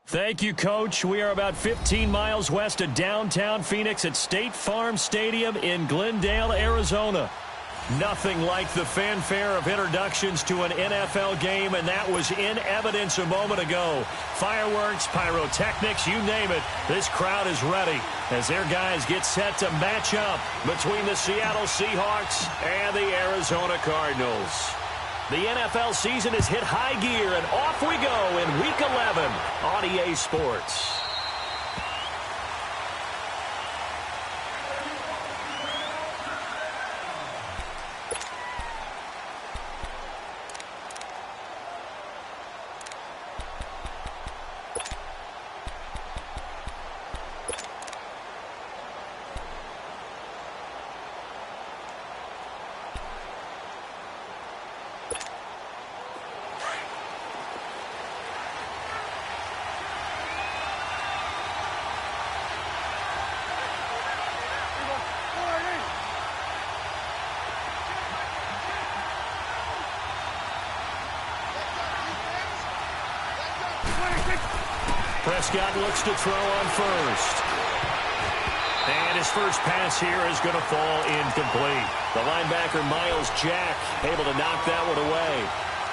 Thank you, Coach. We are about 15 miles west of downtown Phoenix at State Farm Stadium in Glendale, Arizona. Nothing like the fanfare of introductions to an NFL game, and that was in evidence a moment ago. Fireworks, pyrotechnics, you name it, this crowd is ready as their guys get set to match up between the Seattle Seahawks and the Arizona Cardinals. The NFL season has hit high gear, and off we go in Week 11 on EA Sports. Prescott looks to throw on first. And his first pass here is going to fall incomplete. The linebacker, Miles Jack, able to knock that one away.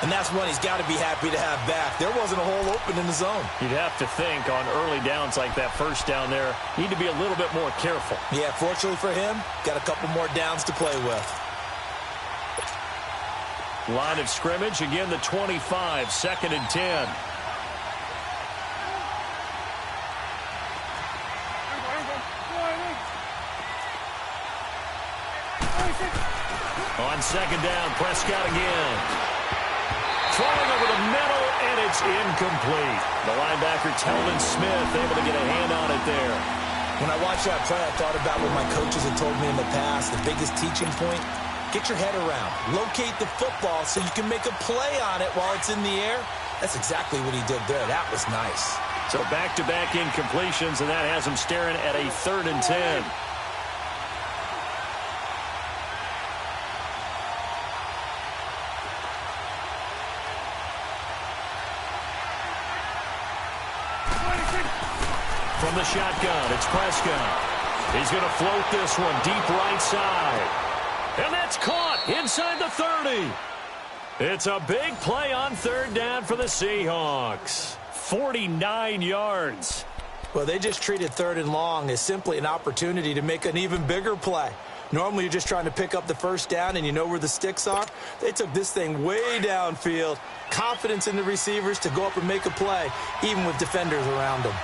And that's one he's got to be happy to have back. There wasn't a hole open in the zone. You'd have to think on early downs like that first down there, need to be a little bit more careful. Yeah, fortunately for him, got a couple more downs to play with. Line of scrimmage, again the 25, 2nd and 10. On 2nd down, Prescott again. Throwing over the middle, and it's incomplete. The linebacker, Telvin Smith, able to get a hand on it there. When I watched that play, I thought about what my coaches had told me in the past. The biggest teaching point, get your head around. Locate the football so you can make a play on it while it's in the air. That's exactly what he did there. That was nice. So back-to-back incompletions, and that has him staring at a 3rd and 10. From the shotgun, it's Prescott. He's going to float this one deep right side. And that's caught inside the 30. It's a big play on 3rd down for the Seahawks. 49 yards. Well, they just treated 3rd and long as simply an opportunity to make an even bigger play. Normally, you're just trying to pick up the 1st down and you know where the sticks are. They took this thing way downfield. Confidence in the receivers to go up and make a play, even with defenders around them.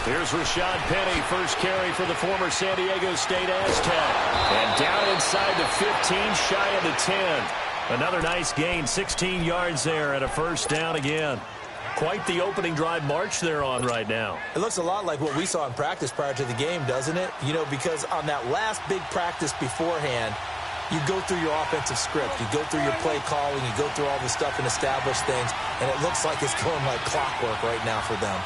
Here's Rashad Penny, first carry for the former San Diego State Aztec. And down inside the 15, shy of the 10. Another nice gain, 16 yards there, and a 1st down again. Quite the opening drive march they're on right now. It looks a lot like what we saw in practice prior to the game, doesn't it? You know, because on that last big practice beforehand, you go through your offensive script. You go through your play calling. You go through all the stuff and establish things. And it looks like it's going like clockwork right now for them.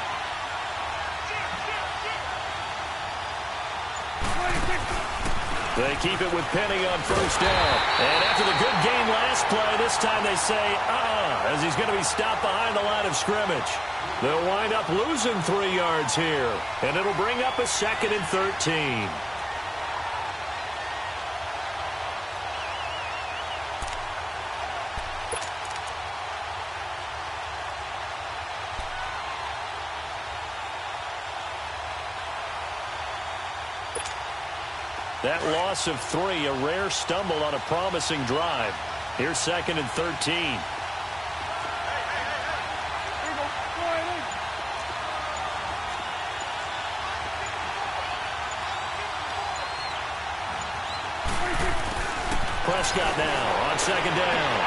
They keep it with Penny on 1st down. And after the good game last play, this time they say, as he's going to be stopped behind the line of scrimmage. They'll wind up losing 3 yards here. And it'll bring up a 2nd and 13. That loss of 3, a rare stumble on a promising drive. Here's 2nd and 13. Prescott now on 2nd down.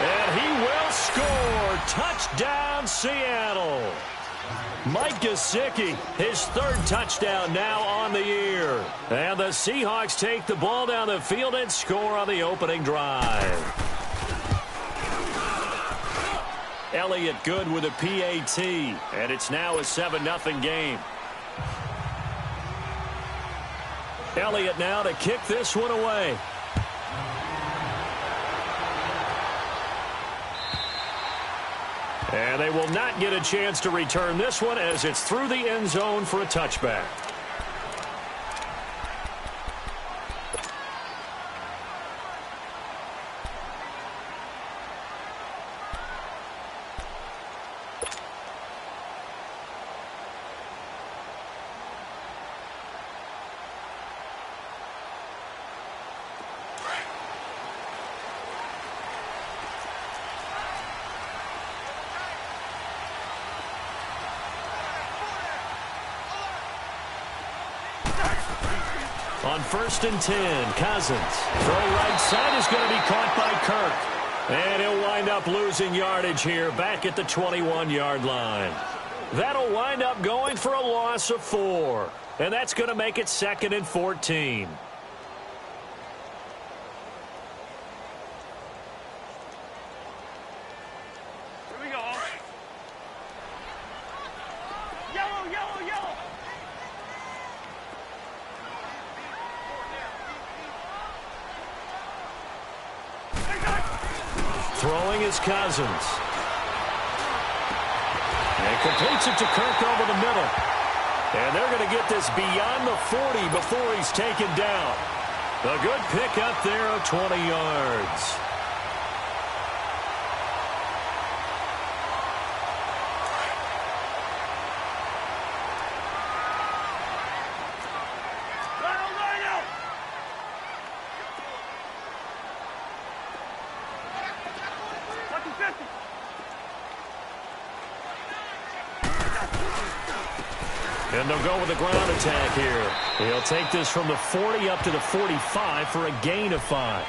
And he will score. Touchdown, Seattle. Mike Gesicki, his 3rd touchdown now on the year. And the Seahawks take the ball down the field and score on the opening drive. Elliott good with a PAT, and it's now a 7-0 game. Elliott now to kick this one away. And they will not get a chance to return this one as it's through the end zone for a touchback. On 1st and 10, Cousins. Throw right side is going to be caught by Kirk. And he'll wind up losing yardage here back at the 21-yard line. That'll wind up going for a loss of 4. And that's going to make it 2nd and 14. Throwing is Cousins. And completes it to Kirk over the middle. And they're going to get this beyond the 40 before he's taken down. A good pick up there of 20 yards. And they'll go with the ground attack here. He'll take this from the 40 up to the 45 for a gain of 5.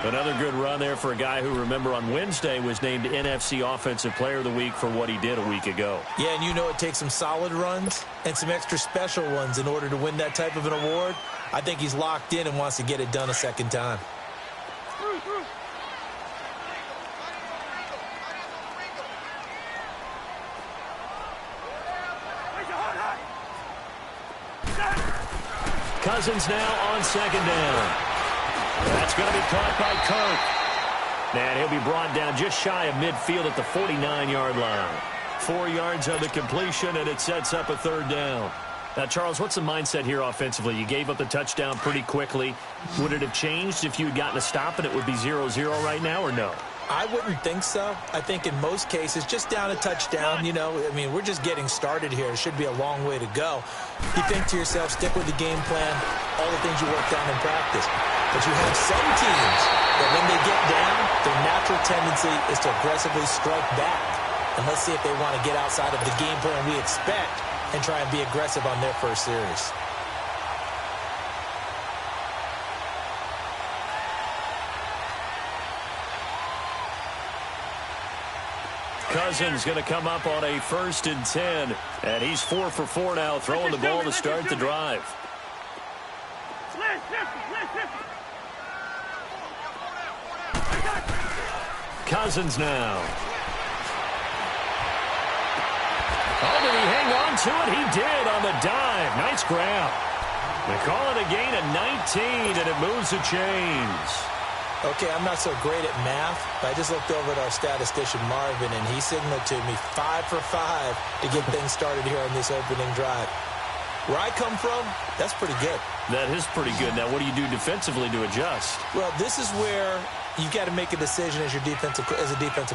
Another good run there for a guy who, remember, on Wednesday was named NFC Offensive Player of the Week for what he did a week ago. Yeah, and you know it takes some solid runs and some extra special ones in order to win that type of an award. I think he's locked in and wants to get it done a second time. Cousins now on 2nd down. That's going to be caught by Kirk. And he'll be brought down just shy of midfield at the 49-yard line. 4 yards on the completion, and it sets up a 3rd down. Now, Charles, what's the mindset here offensively? You gave up the touchdown pretty quickly. Would it have changed if you had gotten a stop and it would be 0-0 right now, or no? I wouldn't think so. I think in most cases, just down a touchdown, I mean, we're just getting started here. It should be a long way to go. You think to yourself, stick with the game plan, all the things you worked on in practice. But you have some teams that when they get down, their natural tendency is to aggressively strike back. And let's see if they want to get outside of the game plan we expect and try and be aggressive on their first series. Cousins going to come up on a 1st and 10. And he's 4 for 4 now, throwing the ball to start the drive. Cousins now. Oh, did he hang on to it? He did on the dive. Nice grab. They call it a gain of 19, and it moves the chains. Okay, I'm not so great at math, but I just looked over at our statistician, Marvin, and he signaled to me 5 for 5 to get things started here on this opening drive. Where I come from, that's pretty good. That is pretty good. Now, what do you do defensively to adjust? Well, this is where you've got to make a decision as a defensive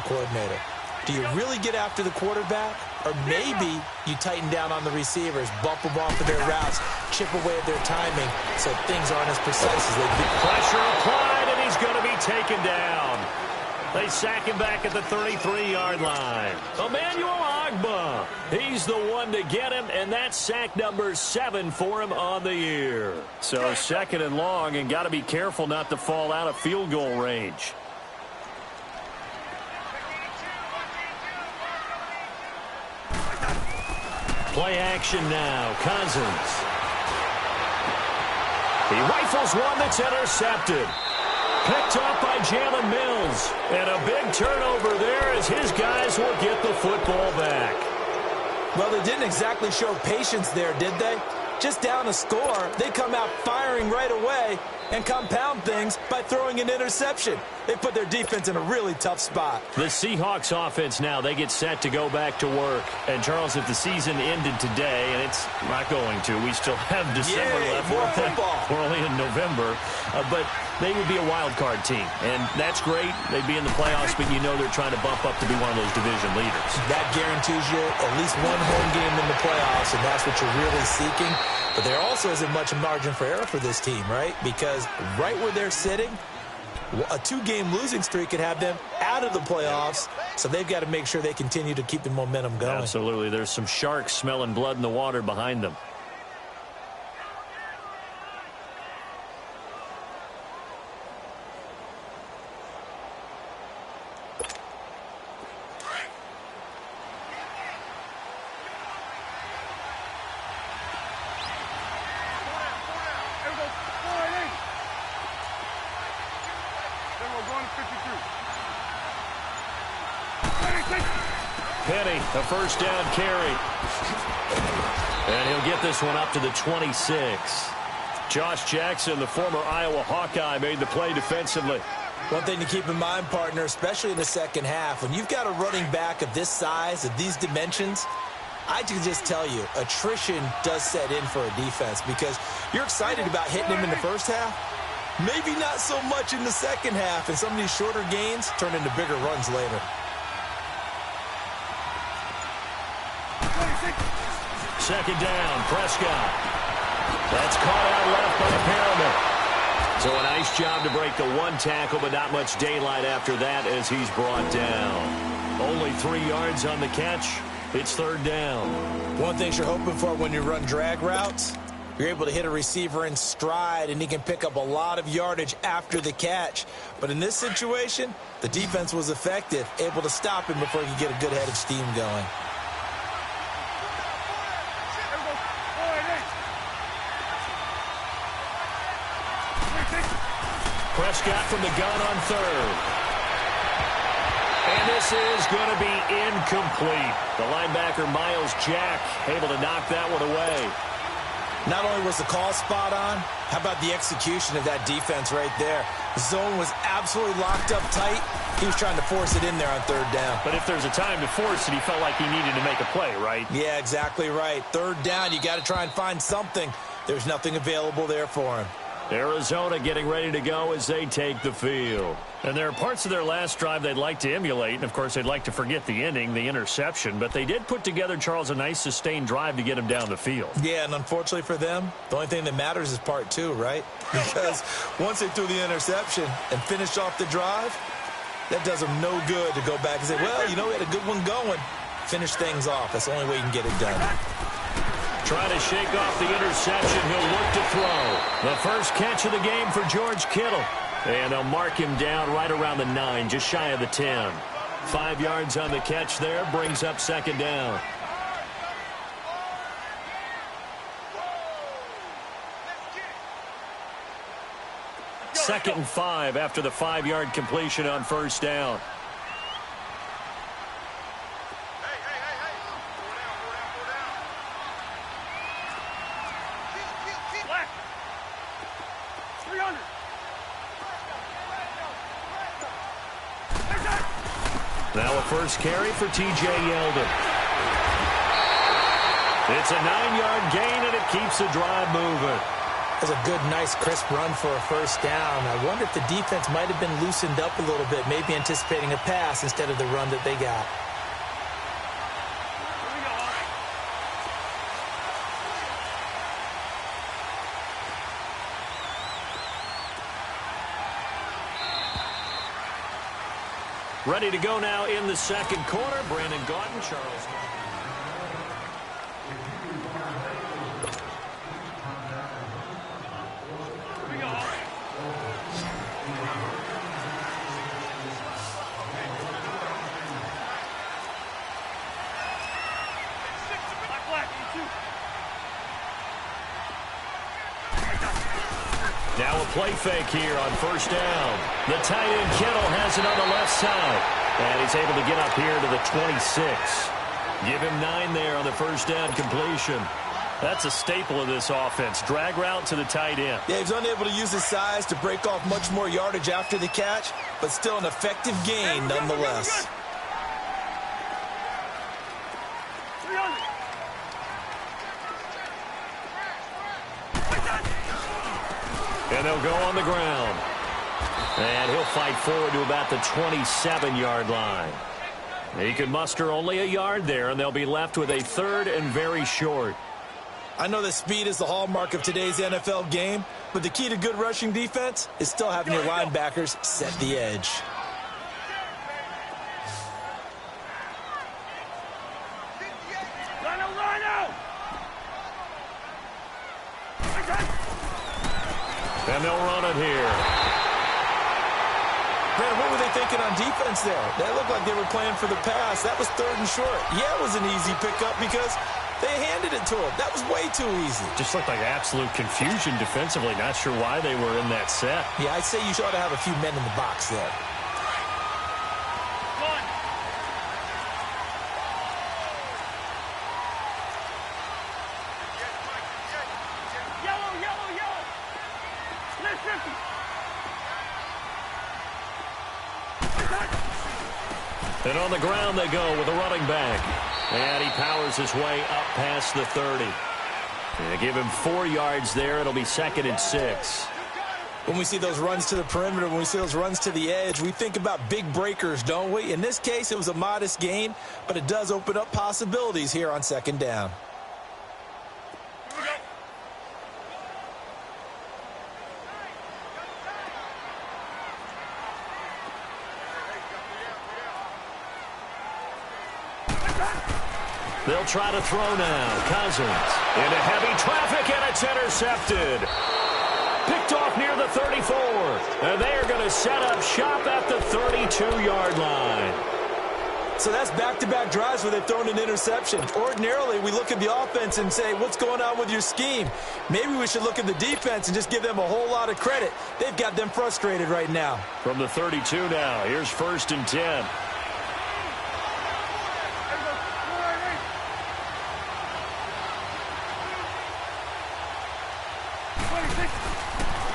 coordinator. Do you really get after the quarterback? Or maybe you tighten down on the receivers, bump them off of their routes, chip away at their timing so things aren't as precise as they do. Pressure applied, and he's going to be taken down. They sack him back at the 33-yard line. Emmanuel Ogbah, he's the one to get him, and that's sack number 7 for him on the year. So 2nd and long, and got to be careful not to fall out of field goal range. Play action now. Cousins. He rifles one that's intercepted. Picked up by Jalen Mills. And a big turnover there as his guys will get the football back. Well, they didn't exactly show patience there, did they? Just down a score, they come out firing right away, and compound things by throwing an interception. They put their defense in a really tough spot. The Seahawks offense now, they get set to go back to work. And, Charles, if the season ended today, and it's not going to, we still have December left. More football. We're only in November. But they would be a wild card team. And that's great. They'd be in the playoffs, but you know they're trying to bump up to be one of those division leaders. That guarantees you at least one home game in the playoffs, and that's what you're really seeking. But there also isn't much margin for error for this team, right? Because right where they're sitting, a two-game losing streak could have them out of the playoffs, so they've got to make sure they continue to keep the momentum going. Absolutely. There's some sharks smelling blood in the water behind them. Penny, a first down carry. And he'll get this one up to the 26. Josh Jackson, the former Iowa Hawkeye, made the play defensively. One thing to keep in mind, partner, especially in the second half, when you've got a running back of this size, of these dimensions, I can just tell you, attrition does set in for a defense because you're excited about hitting him in the first half. Maybe not so much in the second half, and some of these shorter gains turn into bigger runs later. Second down, Prescott. That's caught out left by Perriman. So a nice job to break the one tackle, but not much daylight after that as he's brought down. Only 3 yards on the catch. It's third down. One thing you're hoping for when you run drag routes, you're able to hit a receiver in stride, and he can pick up a lot of yardage after the catch. But in this situation, the defense was effective, able to stop him before he could get a good head of steam going. Prescott from the gun on third. And this is going to be incomplete. The linebacker, Miles Jack, able to knock that one away. Not only was the call spot on, how about the execution of that defense right there? The zone was absolutely locked up tight. He was trying to force it in there on third down. But if there's a time to force it, he felt like he needed to make a play, right? Yeah, exactly right. Third down, you got to try and find something. There's nothing available there for him. Arizona getting ready to go as they take the field. And there are parts of their last drive they'd like to emulate. And, of course, they'd like to forget the ending, the interception. But they did put together, Charles, a nice sustained drive to get him down the field. Yeah, and unfortunately for them, the only thing that matters is part two, right? Because once they threw the interception and finished off the drive, that does them no good to go back and say, well, you know, we had a good one going. Finish things off. That's the only way you can get it done. Trying to shake off the interception. He'll look to throw. The first catch of the game for George Kittle. And they'll mark him down right around the 9, just shy of the 10. 5 yards on the catch there, brings up second down. Second and 5 after the 5-yard completion on first down. Now a first carry for T.J. Yeldon. It's a 9-yard gain, and it keeps the drive moving. That's a good, nice, crisp run for a first down. I wonder if the defense might have been loosened up a little bit, maybe anticipating a pass instead of the run that they got. Ready to go now in the second quarter. Brandon Gaudin, Charles. Now a play fake here on first down. The tight end Kittle has it on the left side. And he's able to get up here to the 26. Give him 9 there on the first down completion. That's a staple of this offense. Drag route to the tight end. Yeah, he's unable to use his size to break off much more yardage after the catch, but still an effective gain nonetheless. And they'll go on the ground. And he'll fight forward to about the 27-yard line. He can muster only a yard there, and they'll be left with a third and very short. I know that speed is the hallmark of today's NFL game, but the key to good rushing defense is still having your linebackers set the edge. And they'll run it here. Man, what were they thinking on defense there? That looked like they were playing for the pass. That was third and short. Yeah, it was an easy pickup because they handed it to him. That was way too easy. Just looked like absolute confusion defensively. Not sure why they were in that set. Yeah, I'd say you ought to have a few men in the box there. And on the ground they go with a running back. And he powers his way up past the 30. They give him 4 yards there. It'll be 2nd and 6. When we see those runs to the perimeter, when we see those runs to the edge, we think about big breakers, don't we? In this case, it was a modest gain, but it does open up possibilities here on 2nd down. They'll try to throw now. Cousins into heavy traffic, and it's intercepted. Picked off near the 34. And they are going to set up shop at the 32-yard line. So that's back-to-back drives where they've thrown an interception. Ordinarily, we look at the offense and say, what's going on with your scheme? Maybe we should look at the defense and just give them a whole lot of credit. They've got them frustrated right now. From the 32 now, here's 1st and 10.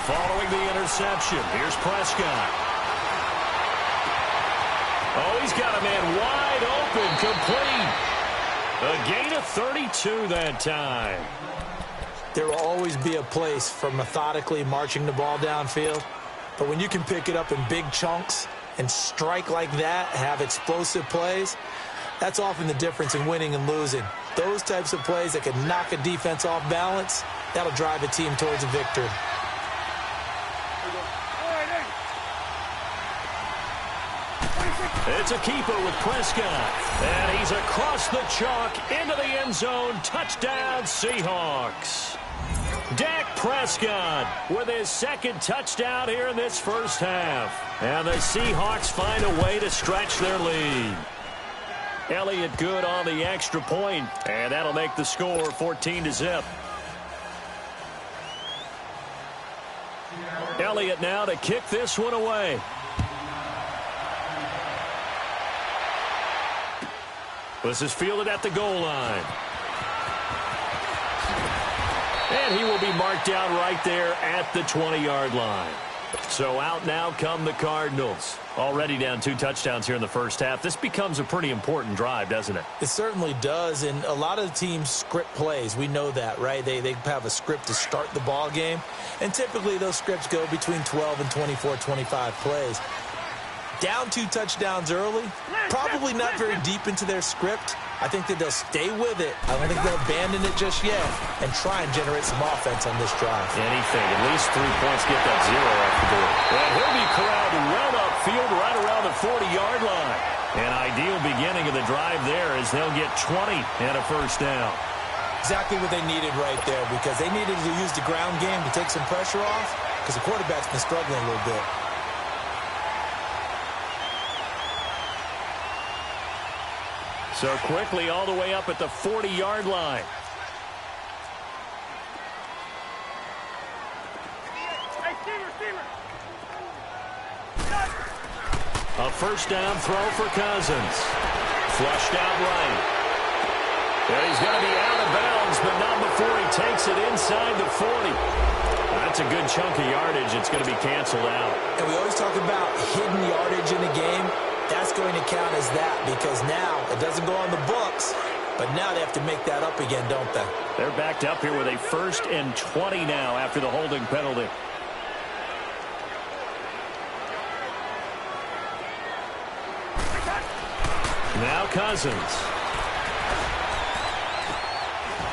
Following the interception, here's Prescott. Oh, he's got a man wide open, complete. A gain of 32 that time. There will always be a place for methodically marching the ball downfield. But when you can pick it up in big chunks and strike like that, have explosive plays, that's often the difference in winning and losing. Those types of plays that can knock a defense off balance, that'll drive a team towards a victory. It's a keeper with Prescott. And he's across the chalk into the end zone. Touchdown, Seahawks. Dak Prescott with his 2nd touchdown here in this first half. And the Seahawks find a way to stretch their lead. Elliott good on the extra point, and that'll make the score 14-0. Elliott now to kick this one away. This is fielded at the goal line. And he will be marked down right there at the 20-yard line. So out now come the Cardinals. Already down 2 touchdowns here in the first half. This becomes a pretty important drive, doesn't it? It certainly does, and a lot of the teams script plays. We know that, right? They have a script to start the ball game, and typically those scripts go between 12 and 24, 25 plays. Down 2 touchdowns early, probably not very deep into their script. I think that they'll stay with it. I don't think they'll abandon it just yet and try and generate some offense on this drive. Anything, at least 3 points, get that 0 off the board. And he'll be corralled well upfield right around the 40-yard line. An ideal beginning of the drive there as they'll get 20 and a first down. Exactly what they needed right there, because they needed to use the ground game to take some pressure off because the quarterback's been struggling a little bit. So quickly all the way up at the 40-yard line. A first down throw for Cousins. Flushed out right. And he's going to be out of bounds, but not before he That's a good chunk of yardage. It's going to be canceled out. And we always talk about hidden yardage in a game. That's going to count as that because now it doesn't go on the books, but now they have to make that up again, don't they? They're backed up here with a 1st and 20 now after the holding penalty. Now Cousins.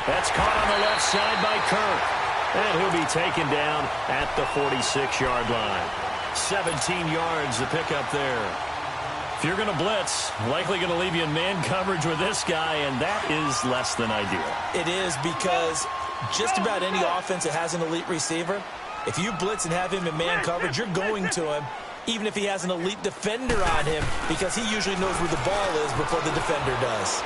That's caught on the left side by Kirk. And he'll be taken down at the 46-yard line. 17 yards to pick up there. If you're going to blitz, likely going to leave you in man coverage with this guy, and that is less than ideal. It is because just about any offense that has an elite receiver, if you blitz and have him in man coverage, you're going to him, even if he has an elite defender on him, because he usually knows where the ball is before the defender does.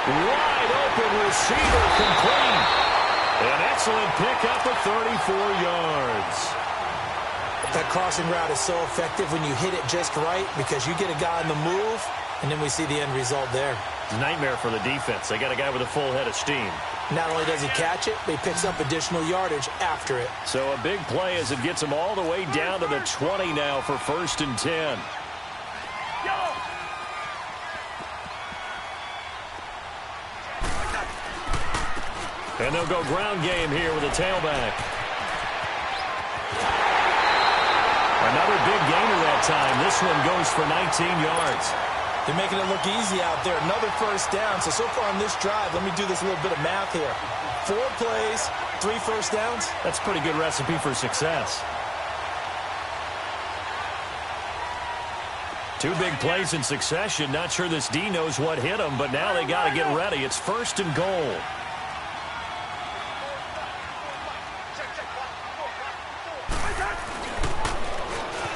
Wide open receiver complete. An excellent pickup of 34 yards. That crossing route is so effective when you hit it just right because you get a guy on the move, and then we see the end result there. It's a nightmare for the defense. They got a guy with a full head of steam. Not only does he catch it, but he picks up additional yardage after it. So a big play as it gets him all the way down to the 20 now for 1st and 10. And they'll go ground game here with a tailback. Another big gainer that time. This one goes for 19 yards. They're making it look easy out there. Another 1st down. So far on this drive, let me do this little bit of math here. 4 plays, 3 1st downs. That's a pretty good recipe for success. 2 big plays in succession. Not sure this D knows what hit him, but now they got to get ready. It's 1st and goal.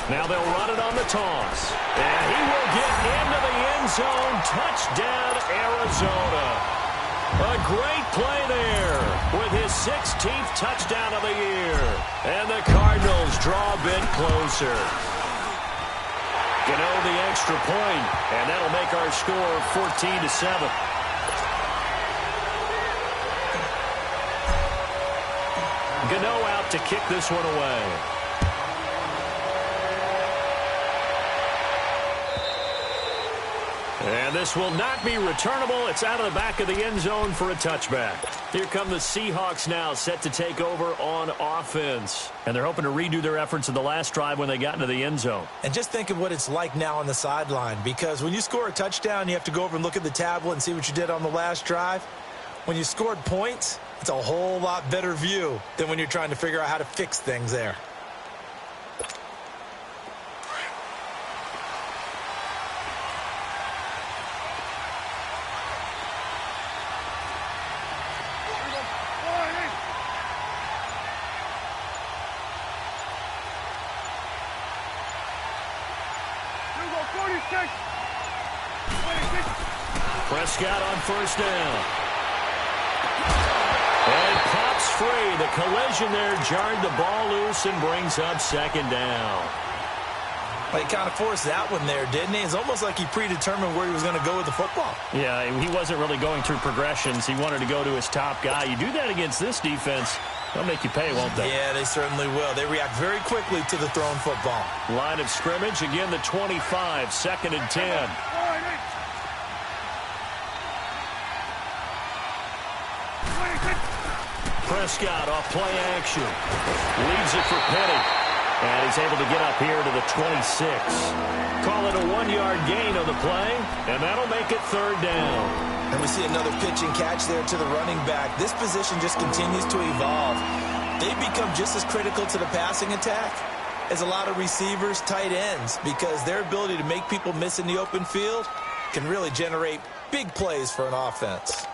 Now they'll run it on the toss. And he will get into the end zone. Touchdown, Arizona. A great play there with his 16th touchdown of the year. And the Cardinals draw a bit closer. Gano the extra point, and that'll make our score 14-7. Gano out to kick this one away. And this will not be returnable. It's out of the back of the end zone for a touchback. Here come the Seahawks now, set to take over on offense. And they're hoping to redo their efforts in the last drive when they got into the end zone. And just think of what it's like now on the sideline, because when you score a touchdown, you have to go over and look at the tablet and see what you did on the last drive. When you scored points, it's a whole lot better view than when you're trying to figure out how to fix things there. Prescott on 1st down. And pops free. The collision there jarred the ball loose and brings up 2nd down. Well, he kind of forced that one there, didn't he? It's almost like he predetermined where he was going to go with the football. Yeah, he wasn't really going through progressions. He wanted to go to his top guy. You do that against this defense, they'll make you pay, won't they? Yeah, they certainly will. They react very quickly to the thrown football. Line of scrimmage, again the 25, 2nd and 10. Prescott off play action. Leaves it for Petty. And he's able to get up here to the 26. Call it a 1-yard gain on the play, and that'll make it 3rd down. And we see another pitch and catch there to the running back. This position just continues to evolve. They become just as critical to the passing attack as a lot of receivers, tight ends, because their ability to make people miss in the open field can really generate big plays for an offense.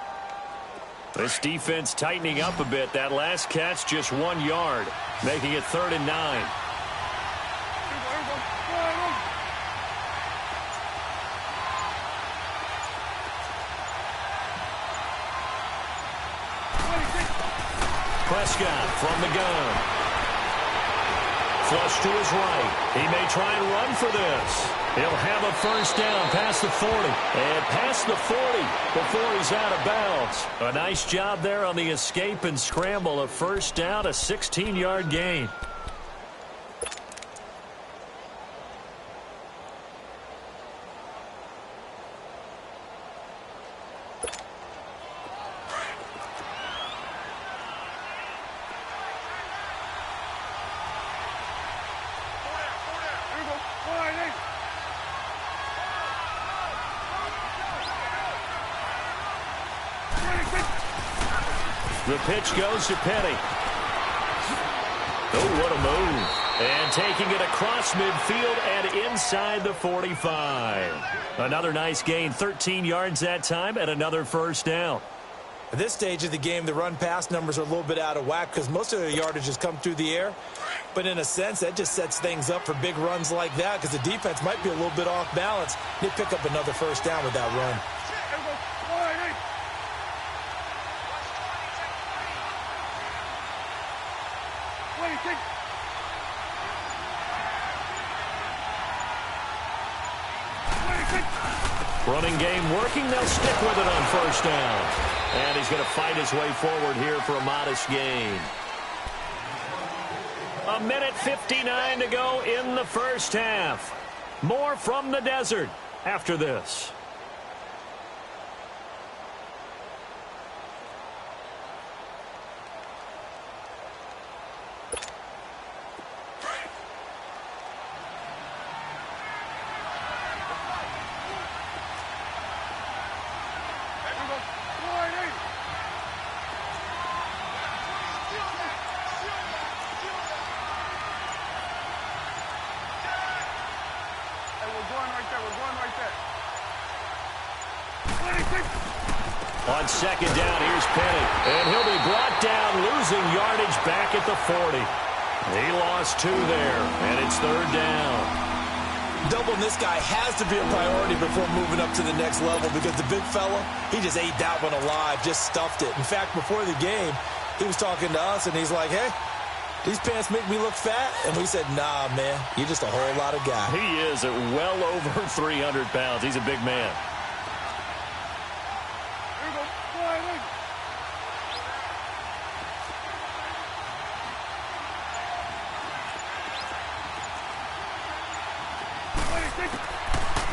This defense tightening up a bit. That last catch just 1 yard, making it 3rd and 9. Prescott from the gun. Flush to his right. He may try and run for this. He'll have a first down past the 40. And past the 40 before he's out of bounds. A nice job there on the escape and scramble. A first down, a 16-yard gain. The pitch goes to Penny. Oh, what a move. And taking it across midfield and inside the 45. Another nice gain, 13 yards that time, and another first down. At this stage of the game, the run-pass numbers are a little bit out of whack because most of the yardage has come through the air. But in a sense, that just sets things up for big runs like that because the defense might be a little bit off balance. They pick up another first down with that run. Running game working. They'll stick with it on first down. And he's going to fight his way forward here for a modest gain. A minute 59 to go in the first half. More from the desert after this. On second down, here's Penny. And he'll be brought down, losing yardage back at the 40. He lost 2 there, and it's third down. Doubling this guy has to be a priority before moving up to the next level because the big fella, he just ate that one alive, just stuffed it. In fact, before the game, he was talking to us, and he's like, hey, these pants make me look fat? And we said, nah, man, you're just a whole lot of guy. He is at well over 300 pounds. He's a big man.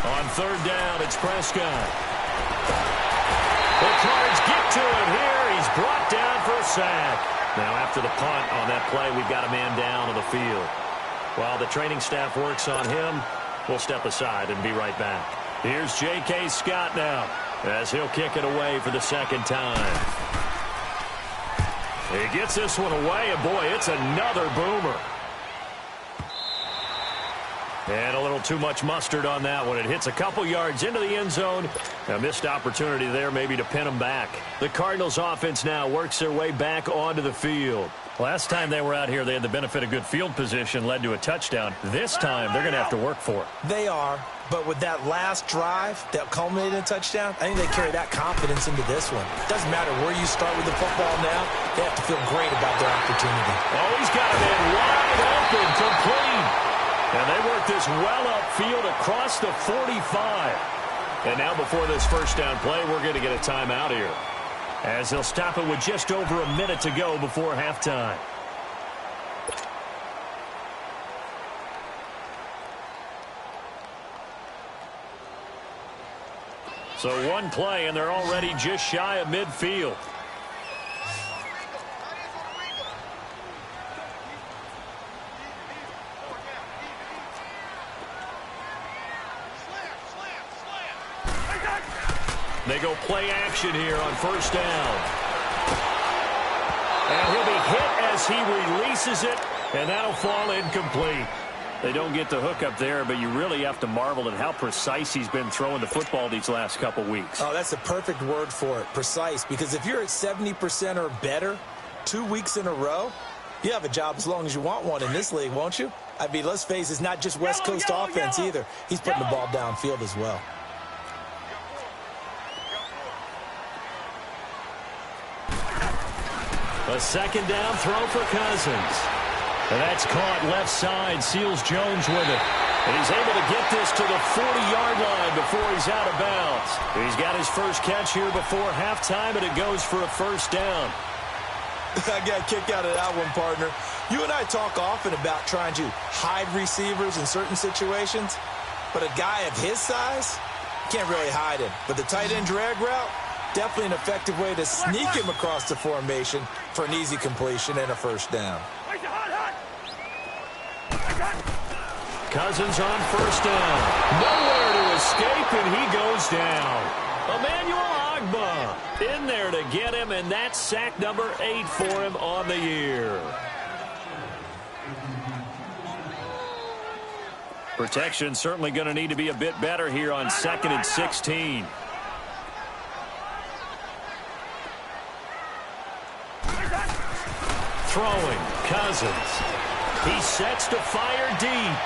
On third down, it's Prescott. The Cards get to it here. He's brought down for a sack. Now, after the punt on that play, we've got a man down on the field. While the training staff works on him, we'll step aside and be right back. Here's J.K. Scott now as he'll kick it away for the second time. He gets this one away, and boy, it's another boomer. And a little too much mustard on that one. It hits a couple yards into the end zone. A missed opportunity there maybe to pin them back. The Cardinals offense now works their way back onto the field. Last time they were out here, they had the benefit of good field position, led to a touchdown. This time, they're going to have to work for it. They are, but with that last drive that culminated in a touchdown, I think they carry that confidence into this one. Doesn't matter where you start with the football now, they have to feel great about their opportunity. Oh, he's got a man wide open, complete. And they work this well upfield across the 45. And now before this first down play, we're going to get a timeout here, as they'll stop it with just over a minute to go before halftime. So one play, and they're already just shy of midfield. They go play action here on first down. And he'll be hit as he releases it, and that'll fall incomplete. They don't get the hook up there, but you really have to marvel at how precise he's been throwing the football these last couple weeks. Oh, that's the perfect word for it, precise, because if you're at 70% or better 2 weeks in a row, you have a job as long as you want one in this league, won't you? I mean, let's face it, it's not just West Coast offense either. He's putting the ball downfield as well. A second down throw for Cousins. And that's caught left side. Seals Jones with it. And he's able to get this to the 40-yard line before he's out of bounds. He's got his first catch here before halftime, and it goes for a first down. I got a kick out of that one, partner. You and I talk often about trying to hide receivers in certain situations, but a guy of his size can't really hide him. But the tight end drag route, definitely an effective way to sneak him across the formation for an easy completion and a first down. Cousins on first down. Nowhere to escape, and he goes down. Emmanuel Ogbah in there to get him, and that's sack number 8 for him on the year. Protection certainly going to need to be a bit better here on 2nd and 16. Throwing, Cousins. He sets to fire deep.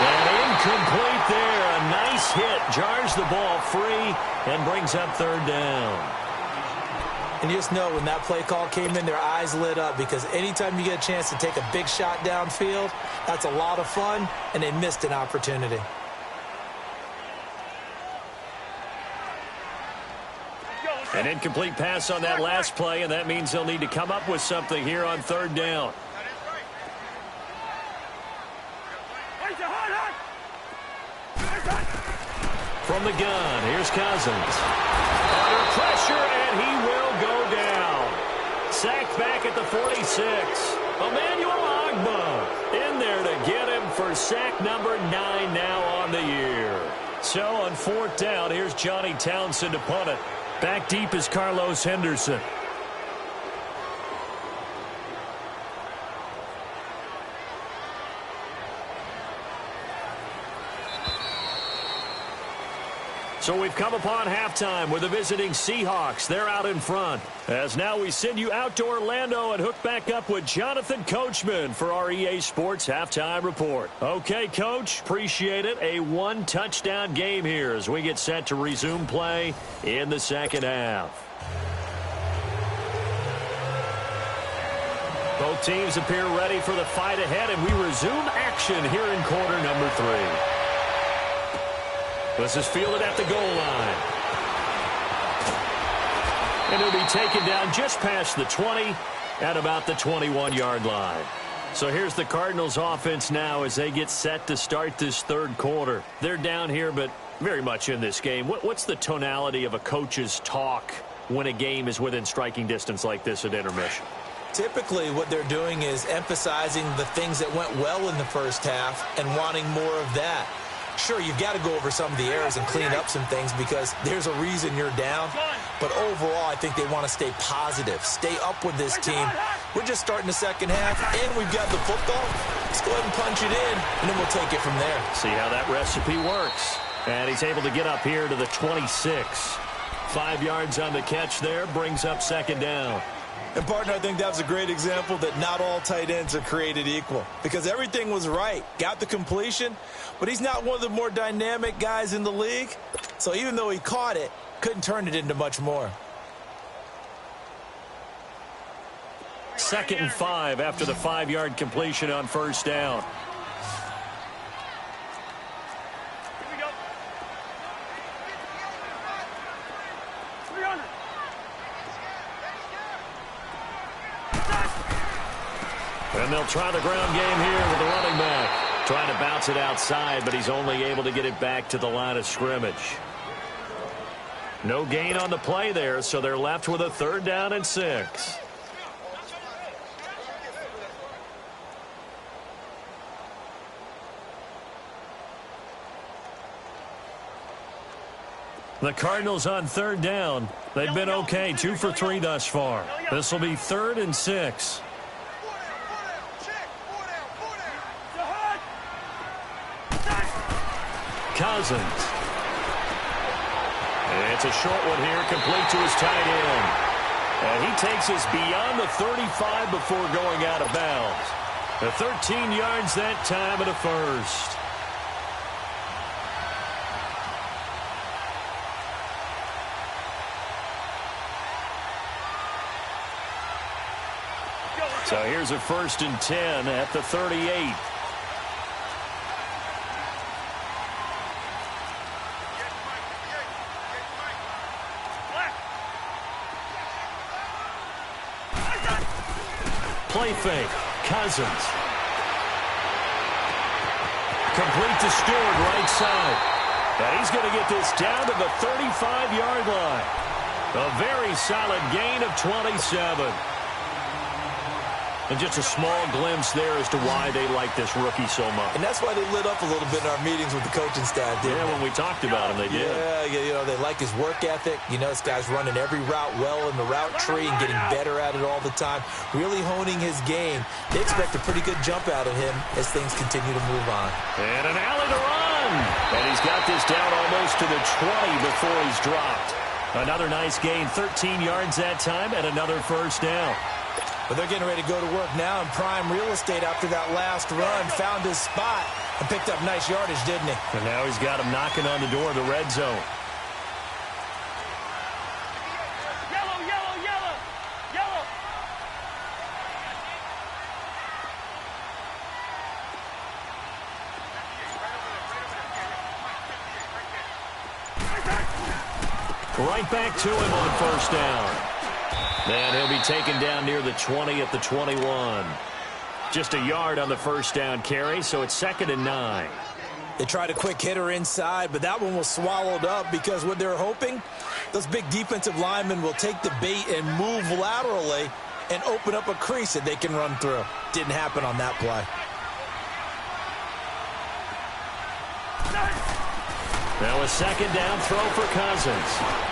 And incomplete there. A nice hit. Jars the ball free and brings up 3rd down. And you just know when that play call came in, their eyes lit up, because anytime you get a chance to take a big shot downfield, that's a lot of fun, and they missed an opportunity. An incomplete pass on that last play, and that means they'll need to come up with something here on 3rd down. From the gun, here's Cousins. Under pressure, and he will go down. Sacked back at the 46. Emmanuel Ogbah in there to get him for sack number 9 now on the year. So on 4th down, here's Johnny Townsend to punt it. Back deep is Carlos Henderson. So we've come upon halftime with the visiting Seahawks. They're out in front. As now we send you out to Orlando and hook back up with Jonathan Coachman for our EA Sports Halftime Report. Okay, Coach, appreciate it. A 1-touchdown game here as we get set to resume play in the 2nd half. Both teams appear ready for the fight ahead, and we resume action here in quarter number 3. This is fielded at the goal line. And it'll be taken down just past the 20 at about the 21-yard line. So here's the Cardinals offense now as they get set to start this 3rd quarter. They're down here, but very much in this game. What's the tonality of a coach's talk when a game is within striking distance like this at intermission? Typically, what they're doing is emphasizing the things that went well in the first half and wanting more of that. Sure, you've got to go over some of the errors and clean up some things because there's a reason you're down. But overall, I think they want to stay positive, stay up with this team. We're just starting the 2nd half, and we've got the football. Let's go ahead and punch it in, and then we'll take it from there. See how that recipe works. And he's able to get up here to the 26. 5 yards on the catch there, brings up 2nd down. And, partner, I think that's a great example that not all tight ends are created equal because everything was right. Got the completion, but he's not one of the more dynamic guys in the league. So even though he caught it, couldn't turn it into much more. 2nd and 5 after the 5-yard completion on 1st down. And they'll try the ground game here with the running back. Trying to bounce it outside, but he's only able to get it back to the line of scrimmage. No gain on the play there, so they're left with a 3rd down and 6. The Cardinals on 3rd down. They've been okay, 2 for 3 thus far. This will be 3rd and 6. Cousins. It's a short one here, complete to his tight end. And he takes us beyond the 35 before going out of bounds. The 13 yards that time and a first. So here's a 1st and 10 at the 38. Play fake. Cousins. Complete to Stewart, right side. And he's going to get this down to the 35-yard line. A very solid gain of 27. And just a small glimpse there as to why they like this rookie so much. And that's why they lit up a little bit in our meetings with the coaching staff, didn't they? When we talked about him, they did. Yeah, you know, they like his work ethic. You know, this guy's running every route well in the route tree and getting better at it all the time, really honing his game. They expect a pretty good jump out of him as things continue to move on. And an alley to run. And he's got this down almost to the 20 before he's dropped. Another nice gain, 13 yards that time, and another 1st down. But they're getting ready to go to work now in prime real estate after that last run. Found his spot and picked up nice yardage, didn't he? And now he's got him knocking on the door of the red zone. Yellow, yellow, yellow, yellow. Right back to him on 1st down. And he'll be taken down near the 20 at the 21. Just a yard on the 1st down carry, so it's 2nd and 9. They tried a quick hitter inside, but that one was swallowed up because what they're hoping, those big defensive linemen will take the bait and move laterally and open up a crease that they can run through. Didn't happen on that play. Now a 2nd down throw for Cousins.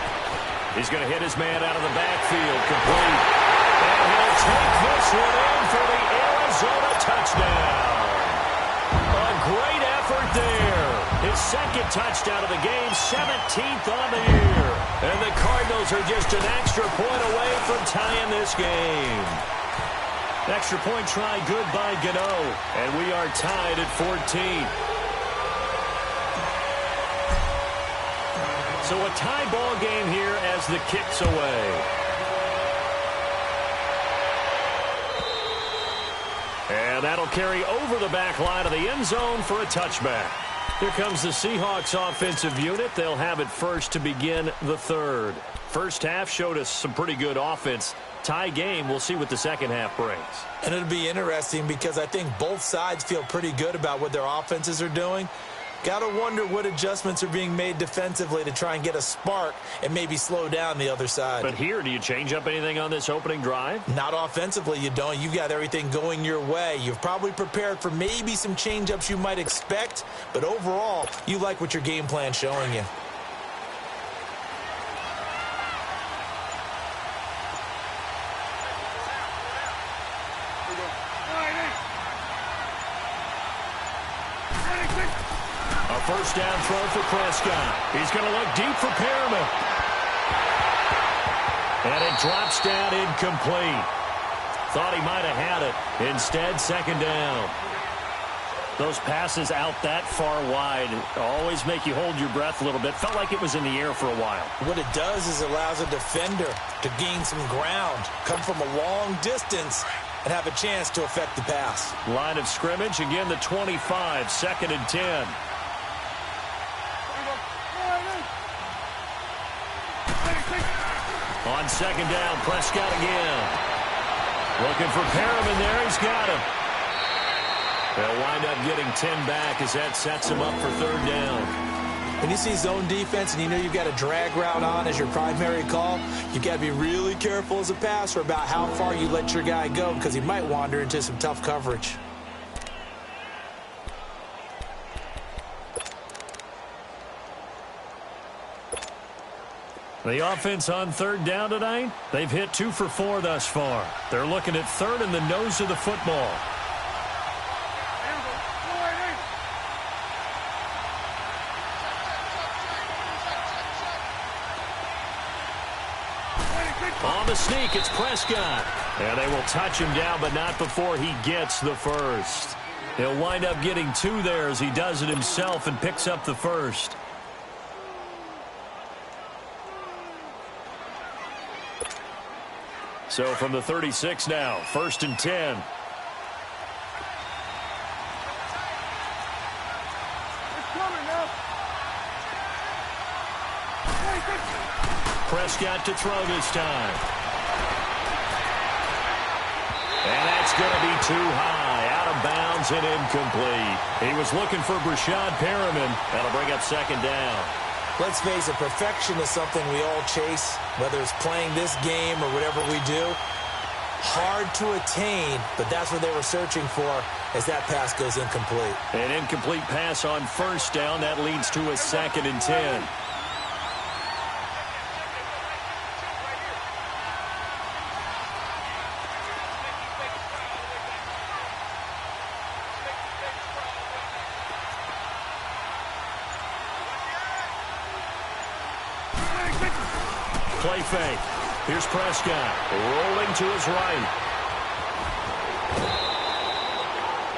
He's going to hit his man out of the backfield, complete. And he'll take this one in for the Arizona touchdown. A great effort there. His 2nd touchdown of the game, 17th on the year. And the Cardinals are just an extra point away from tying this game. Extra point try good by Gano. And we are tied at 14. So a tie ball game here as the kick's away. And that'll carry over the back line of the end zone for a touchback. Here comes the Seahawks offensive unit. They'll have it first to begin the 3rd. First half showed us some pretty good offense. Tie game, we'll see what the second half brings. And it'll be interesting because I think both sides feel pretty good about what their offenses are doing. Got to wonder what adjustments are being made defensively to try and get a spark and maybe slow down the other side. But here, do you change up anything on this opening drive? Not offensively, you don't. You've got everything going your way. You've probably prepared for maybe some change-ups you might expect, but overall, you like what your game plan's showing you. First down throw for Prescott. He's going to look deep for Perriman. And it drops down incomplete. Thought he might have had it. Instead, 2nd down. Those passes out that far wide always make you hold your breath a little bit. Felt like it was in the air for a while. What it does is it allows a defender to gain some ground, come from a long distance, and have a chance to affect the pass. Line of scrimmage, again the 25, 2nd and 10. On 2nd down, Prescott again. Looking for Perriman there. He's got him. They'll wind up getting 10 back as that sets him up for 3rd down. When you see zone defense and you know you've got a drag route on as your primary call, you've got to be really careful as a passer about how far you let your guy go because he might wander into some tough coverage. The offense on 3rd down tonight, they've hit 2 for 4 thus far. They're looking at 3rd in the nose of the football. On the sneak, it's Prescott. And they will touch him down, but not before he gets the 1st. He'll wind up getting 2 there as he does it himself and picks up the 1st. So from the 36 now, 1st and 10. Prescott to throw this time. And that's going to be too high, out of bounds and incomplete. He was looking for Brashad Perriman. That'll bring up 2nd down. Let's face it, perfection is something we all chase, whether it's playing this game or whatever we do. Hard to attain, but that's what they were searching for as that pass goes incomplete. An incomplete pass on 1st down. That leads to a 2nd and 10. Play fake. Here's Prescott rolling to his right.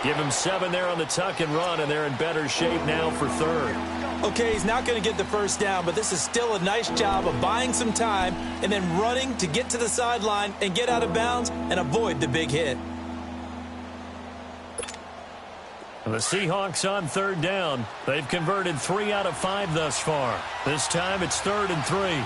Give him 7 there on the tuck and run, and they're in better shape now for 3rd. Okay, he's not going to get the 1st down, but this is still a nice job of buying some time and then running to get to the sideline and get out of bounds and avoid the big hit. The Seahawks on 3rd down. They've converted 3 out of 5 thus far. This time it's 3rd and 3.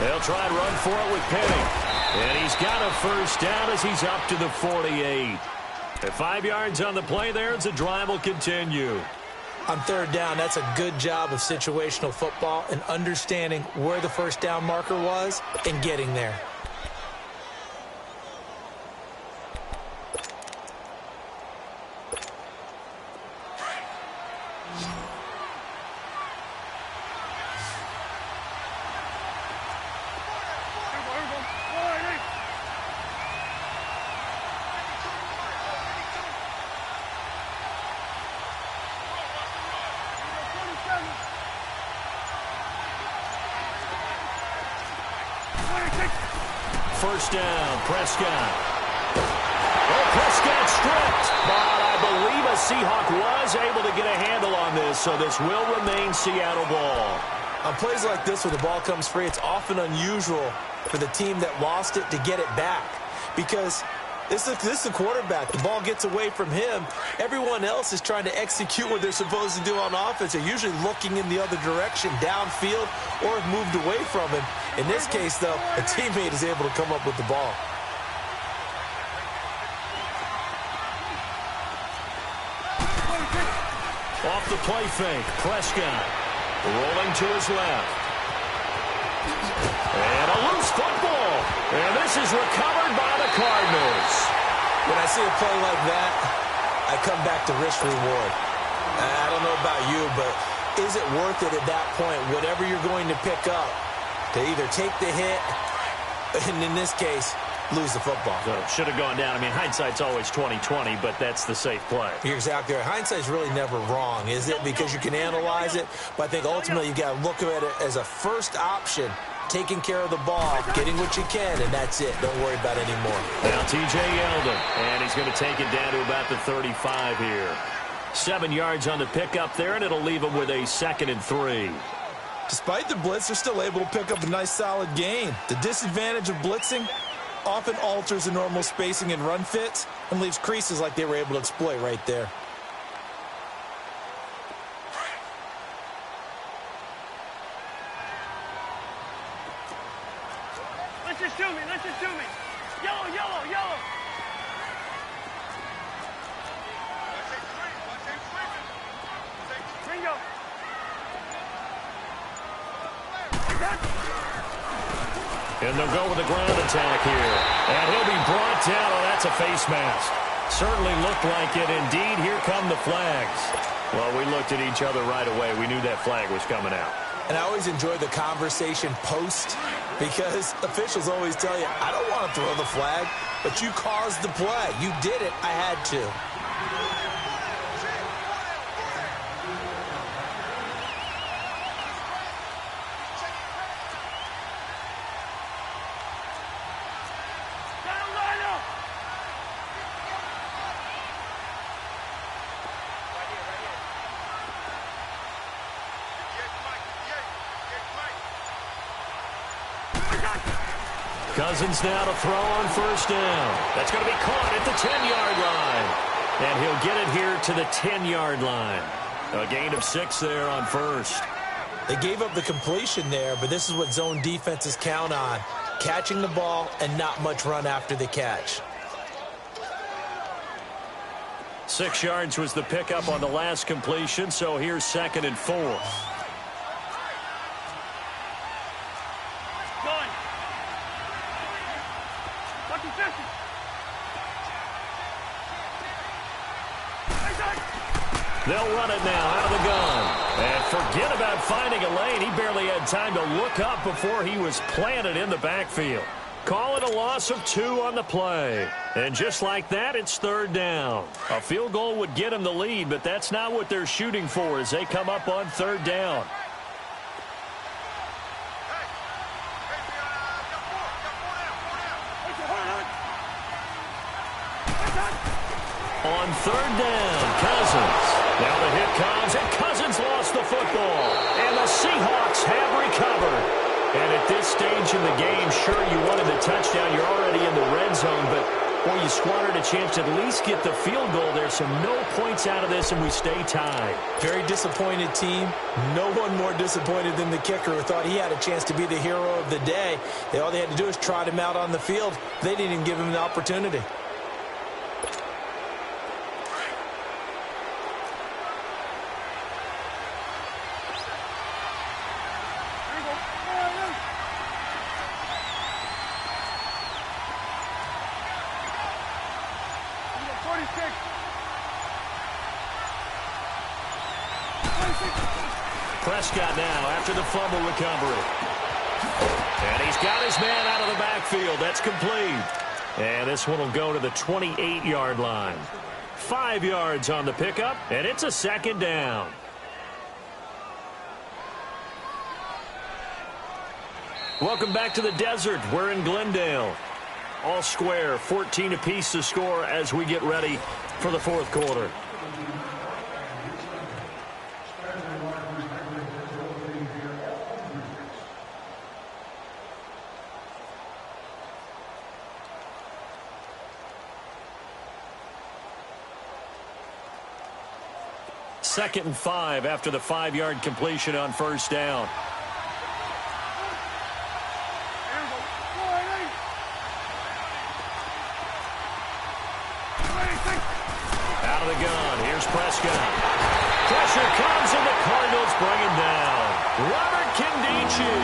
They'll try and run for it with Penny. And he's got a 1st down as he's up to the 48. At 5 yards on the play there, the drive will continue. On 3rd down, that's a good job of situational football and understanding where the 1st down marker was and getting there. First down, Prescott. Oh, Prescott stripped, but I believe a Seahawk was able to get a handle on this, so this will remain Seattle ball. On plays like this where the ball comes free, it's often unusual for the team that lost it to get it back because this is the quarterback. The ball gets away from him. Everyone else is trying to execute what they're supposed to do on offense. They're usually looking in the other direction, downfield, or have moved away from him. In this case, though, a teammate is able to come up with the ball. Off the play fake, Prescott rolling to his left. And a loose football. And this is recovered by the Cardinals. When I see a play like that, I come back to risk reward. I don't know about you, but is it worth it at that point, whatever you're going to pick up, to either take the hit, and in this case, lose the football? So should have gone down. I mean, hindsight's always 20/20, but that's the safe play. You're exactly right. Hindsight's really never wrong, is it? Because you can analyze it, but I think ultimately you got to look at it as a first option, taking care of the ball, getting what you can, and that's it. Don't worry about it anymore. Now T.J. Yeldon, and he's going to take it down to about the 35 here. 7 yards on the pickup there, and it'll leave him with a 2nd and 3. Despite the blitz, they're still able to pick up a nice, solid gain. The disadvantage of blitzing often alters the normal spacing and run fits and leaves creases like they were able to exploit right there. Let's just do me. Let's just do me. Yellow, yellow, yellow. Bingo. And they'll go with the ground attack here. And he'll be brought down. Oh, that's a face mask. Certainly looked like it. Indeed, here come the flags. Well, we looked at each other right away. We knew that flag was coming out. And I always enjoy the conversation post because officials always tell you, I don't want to throw the flag, but you caused the play. You did it. I had to. Cousins now to throw on first down. That's going to be caught at the 10-yard line. And he'll get it here to the 10-yard line. A gain of 6 there on first. They gave up the completion there, but this is what zone defenses count on. Catching the ball and not much run after the catch. 6 yards was the pickup on the last completion, so here's 2nd and 4. They'll run it now out of the gun. And forget about finding a lane. He barely had time to look up before he was planted in the backfield. Call it a loss of 2 on the play. And just like that, it's 3rd down. A field goal would get him the lead, but that's not what they're shooting for as they come up on 3rd down. On 3rd down, Cousins. Now the hit comes, and Cousins lost the football. And the Seahawks have recovered. And at this stage in the game, sure, you wanted the touchdown. You're already in the red zone, but, boy, you squandered a chance to at least get the field goal there, so no points out of this, and we stay tied. Very disappointed team. No one more disappointed than the kicker who thought he had a chance to be the hero of the day. All they had to do is trot him out on the field. They didn't even give him the opportunity. Prescott now after the fumble recovery. And he's got his man out of the backfield. That's complete. And this one will go to the 28-yard line. 5 yards on the pickup, and it's a 2nd down. Welcome back to the desert. We're in Glendale. All square, 14 apiece to score as we get ready for the 4th quarter. Second and 5 after the 5-yard completion on first down. Out of the gun. Here's Prescott. Pressure comes, and the Cardinals bring him down. Robert Kindici.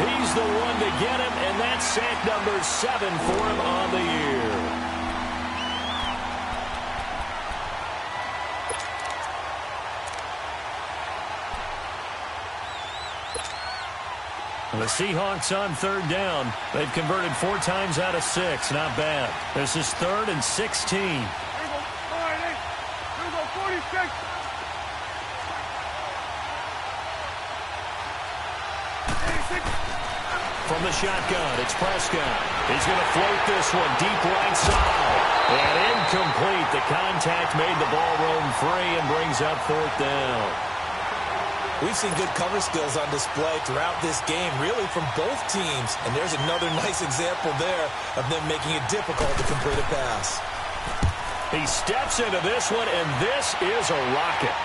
He's the one to get him, and that's sack number 7 for him on the year. The Seahawks on 3rd down. They've converted 4 times out of 6. Not bad. This is 3rd and 16. Here we go. All right, here we go, 46. From the shotgun, it's Prescott. He's going to float this one deep right side. And incomplete. The contact made the ball roam free and brings up 4th down. We've seen good cover skills on display throughout this game, really from both teams. And there's another nice example there of them making it difficult to complete a pass. He steps into this one, and this is a rocket.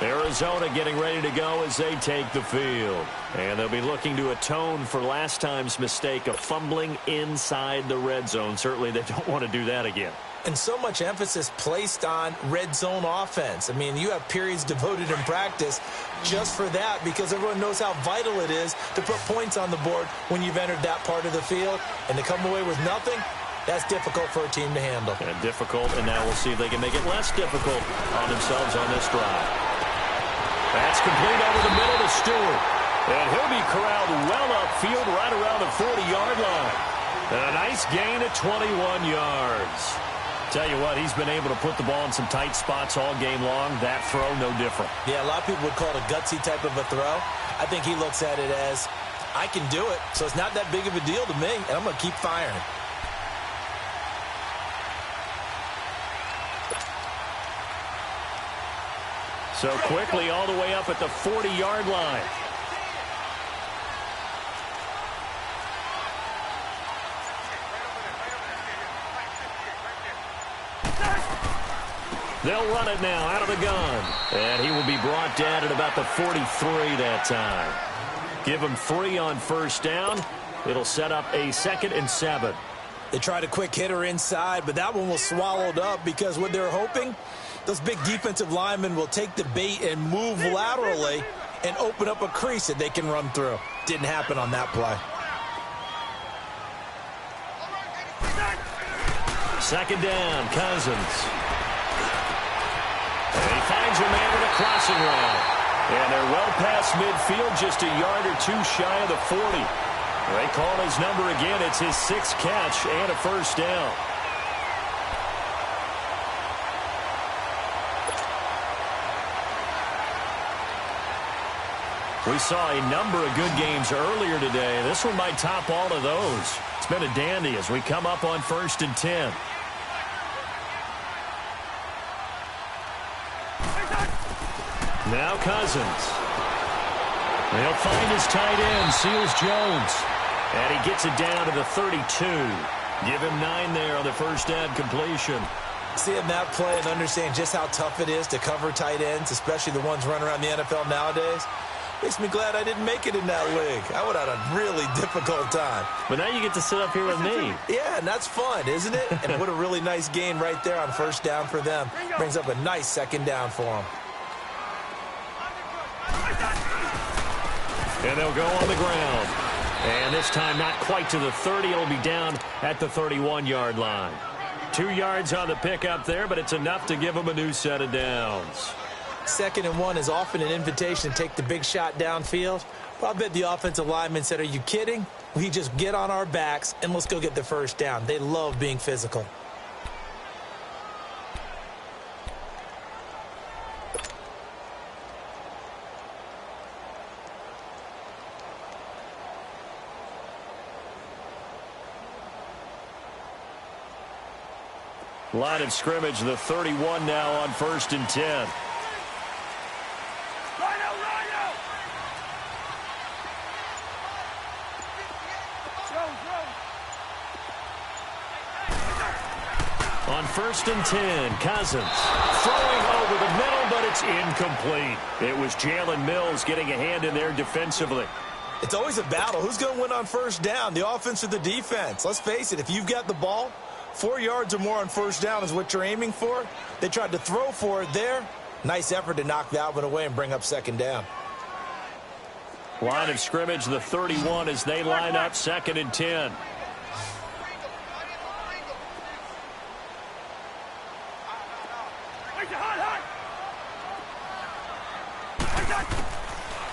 Arizona getting ready to go as they take the field. And they'll be looking to atone for last time's mistake of fumbling inside the red zone. Certainly they don't want to do that again. And so much emphasis placed on red zone offense. I mean, you have periods devoted in practice just for that because everyone knows how vital it is to put points on the board when you've entered that part of the field. And to come away with nothing, that's difficult for a team to handle. And difficult, and now we'll see if they can make it less difficult on themselves on this drive. That's complete over the middle to Stewart. And he'll be corralled well upfield right around the 40-yard line. And a nice gain of 21 yards. Tell you what, he's been able to put the ball in some tight spots all game long. That throw, no different. Yeah, a lot of people would call it a gutsy type of a throw. I think he looks at it as, I can do it, so it's not that big of a deal to me, and I'm going to keep firing. So quickly all the way up at the 40-yard line. They'll run it now out of the gun. And he will be brought down at about the 43 that time. Give him 3 on first down. It'll set up a 2nd and 7. They tried a quick hitter inside, but that one was swallowed up because what they're hoping, those big defensive linemen will take the bait and move laterally and open up a crease that they can run through. Didn't happen on that play. 2nd down, Cousins. And he finds a man with a crossing route. And they're well past midfield, just a yard or 2 shy of the 40. They call his number again. It's his 6th catch and a first down. We saw a number of good games earlier today. This one might top all of those. It's been a dandy as we come up on 1st and 10. Now Cousins. They'll find his tight end, Seals Jones. And he gets it down to the 32. Give him 9 there on the first down completion. Seeing that play and understand just how tough it is to cover tight ends, especially the ones running around the NFL nowadays, makes me glad I didn't make it in that league. I would have had a really difficult time. But now you get to sit up here with me. Yeah, and that's fun, isn't it? And what a really nice gain right there on first down for them. Brings up a nice 2nd down for them. And they'll go on the ground. And this time not quite to the 30. It'll be down at the 31-yard line. 2 yards on the pickup there, but it's enough to give them a new set of downs. 2nd and 1 is often an invitation to take the big shot downfield. But I bet the offensive lineman said, are you kidding? We just get on our backs and let's go get the first down. They love being physical. Line of scrimmage, the 31 now on 1st and 10. On 1st and 10, Cousins throwing over the middle, but it's incomplete. It was Jalen Mills getting a hand in there defensively. It's always a battle. Who's going to win on first down, the offense or the defense? Let's face it, if you've got the ball, 4 yards or more on first down is what you're aiming for. They tried to throw for it there. Nice effort to knock that one away and bring up 2nd down. Line of scrimmage, the 31 as they line up 2nd and 10.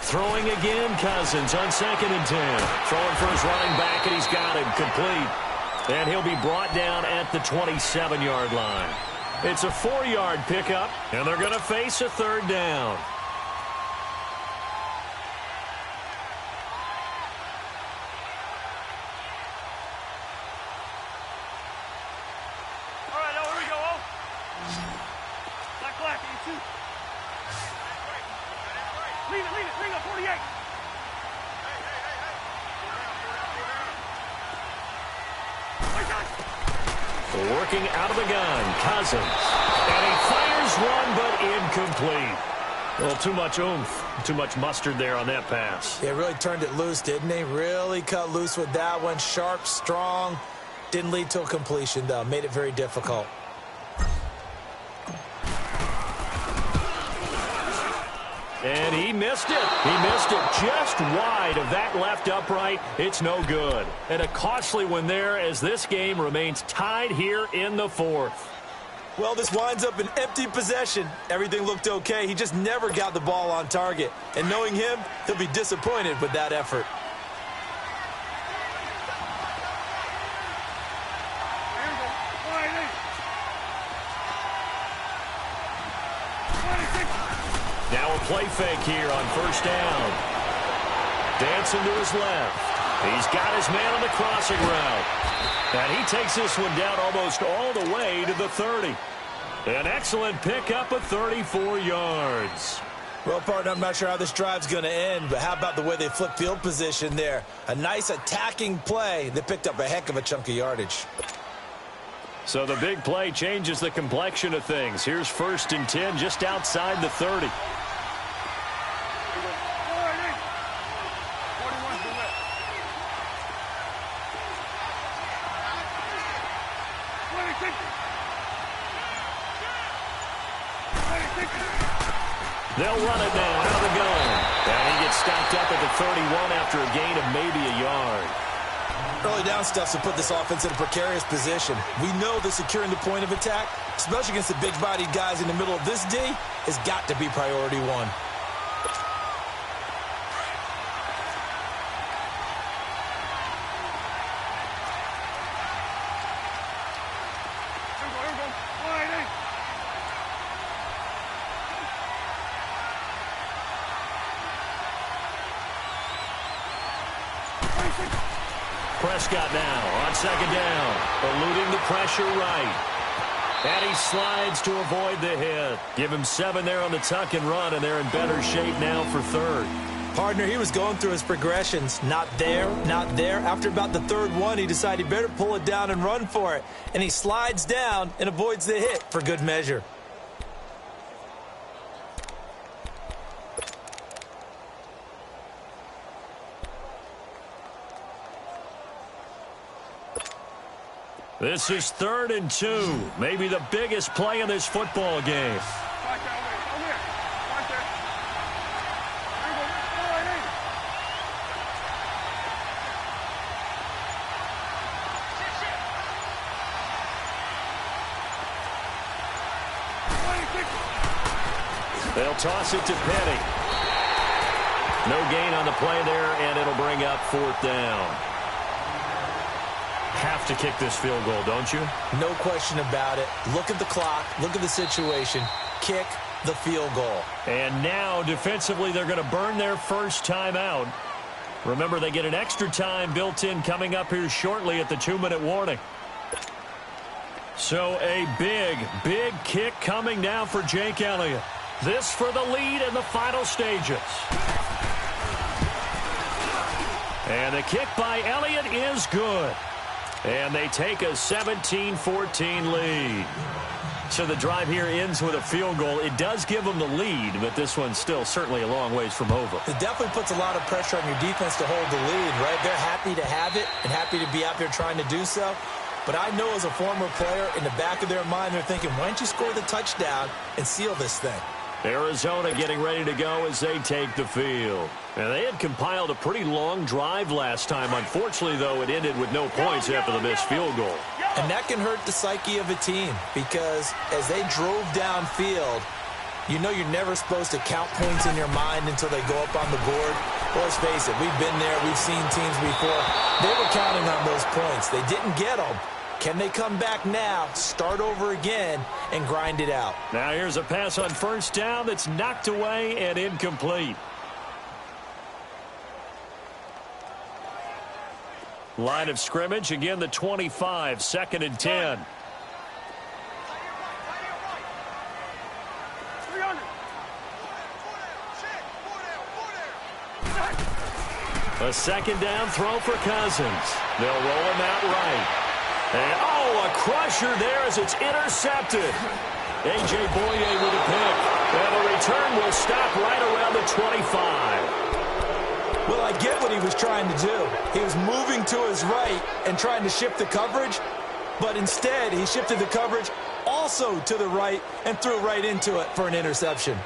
Throwing again, Cousins on 2nd and 10. Throwing for his running back, and he's got him complete. And he'll be brought down at the 27-yard line. It's a 4-yard pickup, and they're going to face a 3rd down. All right, now here we go. Black, you 2. Leave it, 48. Working out of the gun, Cousins. And he fires one, but incomplete. Well, too much oomph, too much mustard there on that pass. Yeah, really turned it loose, didn't he? Really cut loose with that one. Sharp, strong. Didn't lead to a completion, though. Made it very difficult. And he missed it. He missed it just wide of that left upright. It's no good. And a costly one there as this game remains tied here in the 4th. Well, this winds up an empty possession. Everything looked okay. He just never got the ball on target. And knowing him, he'll be disappointed with that effort. Now a play fake here on first down. Dancing to his left. He's got his man on the crossing route. And he takes this one down almost all the way to the 30. An excellent pickup of 34 yards. Well, partner, I'm not sure how this drive's going to end, but how about the way they flip field position there? A nice attacking play that picked up a heck of a chunk of yardage. So the big play changes the complexion of things. Here's 1st and 10 just outside the 30. They'll run it now out of the gun. And he gets stopped up at the 31 after a gain of maybe a yard. Early down stuff to put this offense in a precarious position. We know that securing the point of attack, especially against the big-bodied guys in the middle of this D, has got to be priority one. Prescott now on 2nd down, eluding the pressure right. And he slides to avoid the hit. Give him 7 there on the tuck and run, and they're in better shape now for 3rd. Partner, he was going through his progressions. Not there, not there. After about the 3rd one, he decided he better pull it down and run for it. And he slides down and avoids the hit for good measure. This is 3rd and 2. Maybe the biggest play in this football game. They'll toss it to Petty. No gain on the play there, and it'll bring up 4th down. Have to kick this field goal, don't you? No question about it. Look at the clock. Look at the situation. Kick the field goal. And now, defensively, they're going to burn their first time out. Remember, they get an extra time built in coming up here shortly at the 2-minute warning. So a big, big kick coming now for Jake Elliott. This for the lead in the final stages. And the kick by Elliott is good. And they take a 17-14 lead. So the drive here ends with a field goal. It does give them the lead, but this one's still certainly a long ways from over. It definitely puts a lot of pressure on your defense to hold the lead, right? They're happy to have it and happy to be out there trying to do so. But I know as a former player, in the back of their mind, they're thinking, why don't you score the touchdown and seal this thing? Arizona getting ready to go as they take the field. And they had compiled a pretty long drive last time. Unfortunately, though, it ended with no points after the missed field goal. And that can hurt the psyche of a team because as they drove downfield, you know you're never supposed to count points in your mind until they go up on the board. Well, let's face it, we've been there. We've seen teams before. They were counting on those points. They didn't get them. Can they come back now, start over again, and grind it out? Now here's a pass on 1st down that's knocked away and incomplete. Line of scrimmage, again the 25, 2nd and 10. A 2nd down throw for Cousins. They'll roll him out right. And, oh, a crusher there as it's intercepted. A.J. Boye with a pick. And the return will stop right around the 25. Well, I get what he was trying to do. He was moving to his right and trying to shift the coverage, but instead he shifted the coverage also to the right and threw right into it for an interception.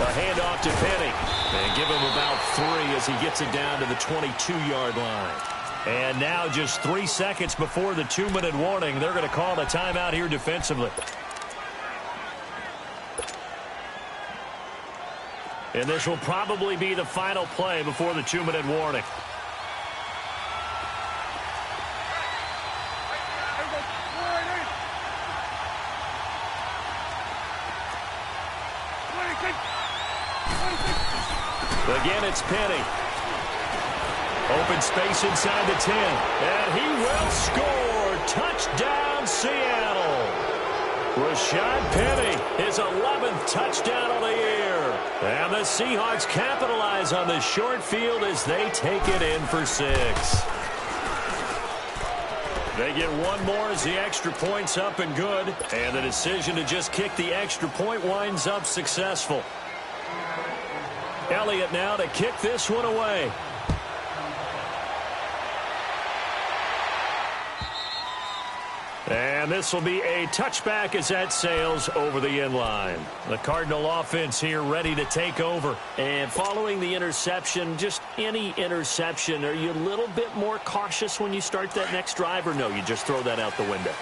A handoff to Penny. And give him about 3 as he gets it down to the 22-yard line. And now just 3 seconds before the 2-minute warning, they're going to call a timeout here defensively. And this will probably be the final play before the 2-minute warning. Again, it's Penny. Open space inside the 10. And he will score. Touchdown, touchdown, Seattle. Rashad Penny, his 11th touchdown of the year. And the Seahawks capitalize on the short field as they take it in for 6. They get one more as the extra point's up and good. And the decision to just kick the extra point winds up successful. Elliott now to kick this one away. And this will be a touchback as that sails over the end line. The Cardinal offense here ready to take over. And following the interception, just any interception, are you a little bit more cautious when you start that next drive, or no, you just throw that out the window?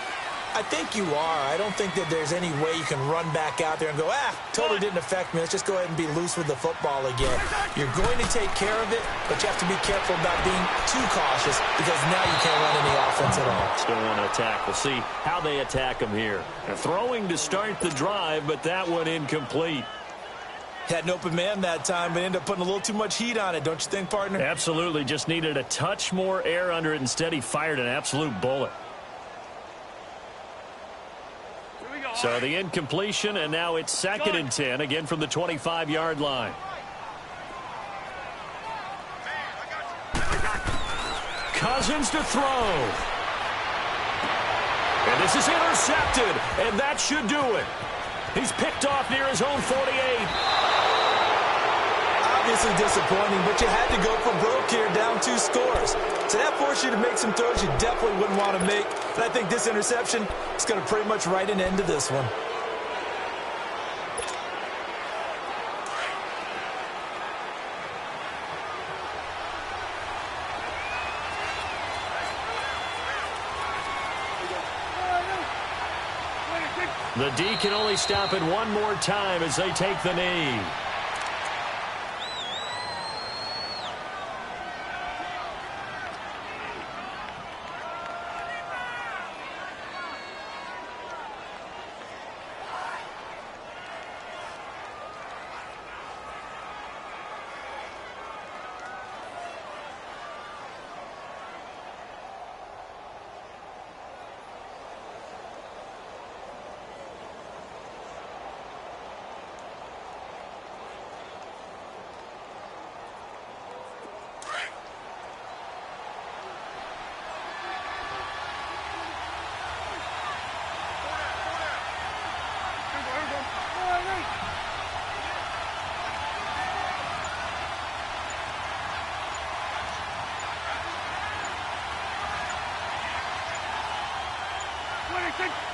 I think you are. I don't think that there's any way you can run back out there and go, totally didn't affect me. Let's just go ahead and be loose with the football again. You're going to take care of it, but you have to be careful about being too cautious because now you can't run any offense at all. Still want to attack. We'll see how they attack them here. They're throwing to start the drive, but that one incomplete. Had an open man that time, but ended up putting a little too much heat on it, don't you think, partner? Absolutely. Just needed a touch more air under it. Instead, he fired an absolute bullet. So the incompletion, and now it's 2nd and 10, again from the 25-yard line. Cousins to throw. And this is intercepted, and that should do it. He's picked off near his own 48. Obviously disappointing, but you had to go for broke here, down 2 scores. So that forced you to make some throws you definitely wouldn't want to make. And I think this interception is going to pretty much write an end to this one. The D can only stop it one more time as they take the knee.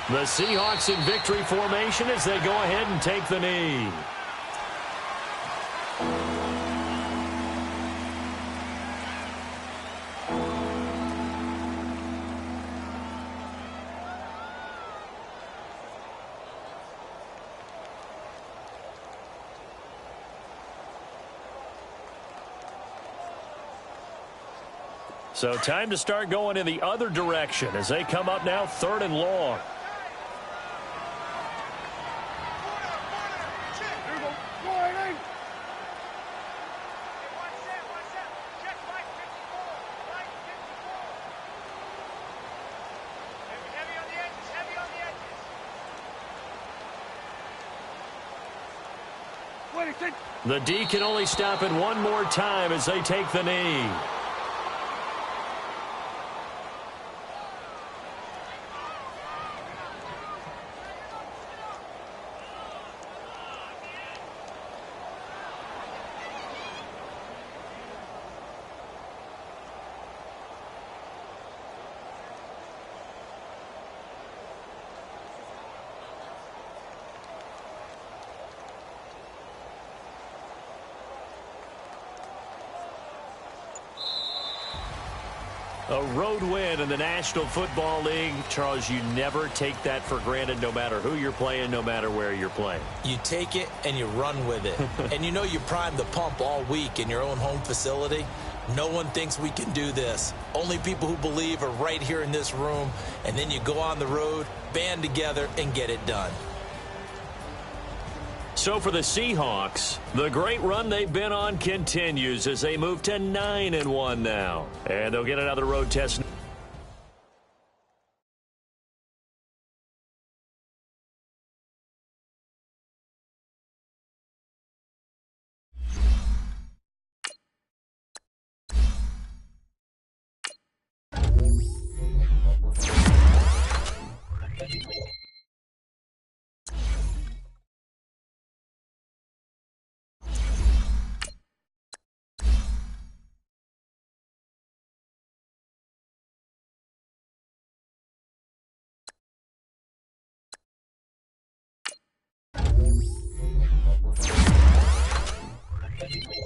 The Seahawks in victory formation as they go ahead and take the knee. So time to start going in the other direction as they come up now 3rd and long. The D can only stop it one more time as they take the knee. A road win in the National Football League. Charles, you never take that for granted no matter who you're playing, no matter where you're playing. You take it and you run with it. And you know you primed the pump all week in your own home facility. No one thinks we can do this. Only people who believe are right here in this room. And then you go on the road, band together, and get it done. So for the Seahawks, the great run they've been on continues as they move to 9-1 now. And they'll get another road test Yo!